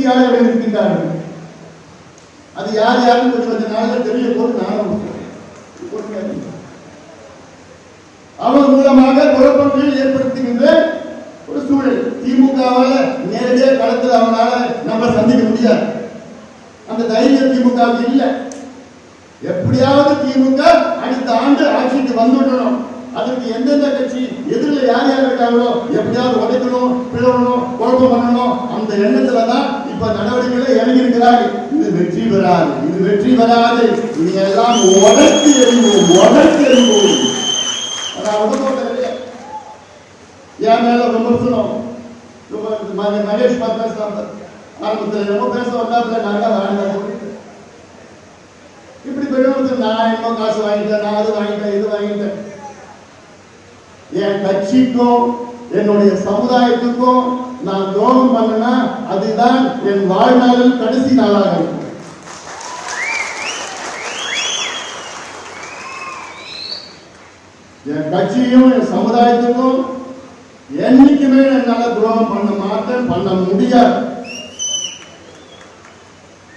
சூழ்ச்சியாளர்கள் இருக்கின்றார்கள். அது யார் யாருன்னு கொஞ்சம் நாளில் தெரிய போது நானும் அவன் மூலமாக குழப்பங்கள் ஏற்படுத்துகின்ற ஒரு சூழல். திமுகவால நேரடியாக களத்தில் அவனால நம்ம சந்திக்க முடியாது. அந்த தைரியம் திமுகவுக்கு இல்லை. எப்படியாவது திமுக அடுத்த ஆண்டு ஆட்சிக்கு வந்துடணும். அதற்கு எந்தெந்த கட்சி எதிரில் யார் யார் இருக்காங்களோ எப்படியாவது உடைக்கணும், பிளவணும், குழப்பம் பண்ணணும். அந்த எண்ணத்துல தான் இப்ப நடவடிக்கைகளை இறங்கி இருக்கிறார்கள். இது வெற்றி பெறாது, இது வெற்றி பெறாது. இது எல்லாம் உடற்சி எறிவோம், உடற்சி எறிவோம். என் மேல விமர்சனம் மகேஷ் பேசலாம் ஆரம்பத்தில் ரொம்ப பேச வந்தாப்புல நாங்க வேண்டாம். இப்படி பெரியவங்களுக்கு நான் இன்னும் காசு வாங்கிட்டேன், நான் அது வாங்கிட்டேன், இது வாங்கிட்டேன். என் கட்சிக்கும் என்னுடைய சமுதாயத்துக்கும் நான் துரோகம் பண்ணனா அதுதான் என் வாழ்நாளில் கடைசி நாளாக இருக்கும். என் கட்சியும் என் சமுதாயத்துக்கும் என்னைக்குமே என்னால துரோகம் பண்ண மாட்டேன், பண்ண முடியாது.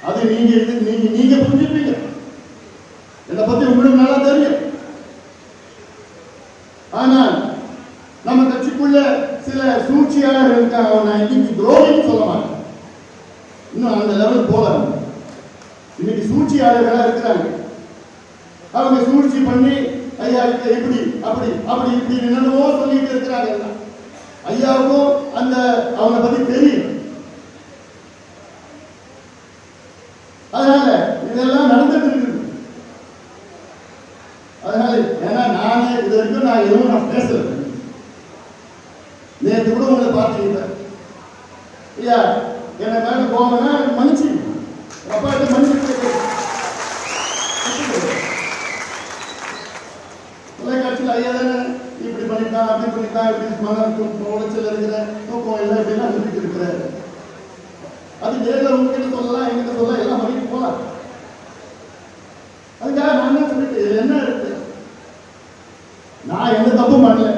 அது நீங்க புரிஞ்சுப்பீங்க. என்னை பத்தி உங்களுக்கு நல்லா தெரியும். ஆனால் நம்ம கட்சிக்குள்ள சில சூழ்ச்சியாளர் இருக்காங்க. நான் இன்னைக்கு துரோகின்னு சொல்ல மாட்டேன், இன்னும் அந்த லெவல் போல. இன்னைக்கு சூழ்ச்சியாளர்களா இருக்கிறாங்க. அவங்க சூழ்ச்சி பண்ணி ஐயா இப்படி அப்படி அப்படி இப்படி என்னென்னவோ சொல்லிட்டு இருக்கிறாங்க. ஐயாவுக்கும் அந்த அவனை பத்தி தெரியும். அதனால இதெல்லாம் நடந்துட்டு இருக்கு. அதனால ஏன்னா நானே இது வரைக்கும் நான் எதுவும் பேசல. நேற்று கூட உங்களை பார்த்தீங்க. ஐயா என்ன மேல போகணும்னா மன்னிச்சு அப்பாட்ட மன்னிச்சு தொலைக்காட்சியில் ஐயா தானே இப்படி பண்ணிட்டான், அப்படி பண்ணிட்டான், இப்படி மனம் உளைச்சல் இருக்கிற தூக்கம் இல்லை அப்படின்னா சொல்லிட்டு இருக்கிறாரு. அது நேரில் உங்ககிட்ட சொல்லலாம், எங்கிட்ட சொல்லலாம், எல்லாம் பண்ணிட்டு போகலாம். அதுக்காக நான் என்ன சொல்லிட்டு என்ன இருக்கு, நான் எந்த தப்பும் பண்ணல.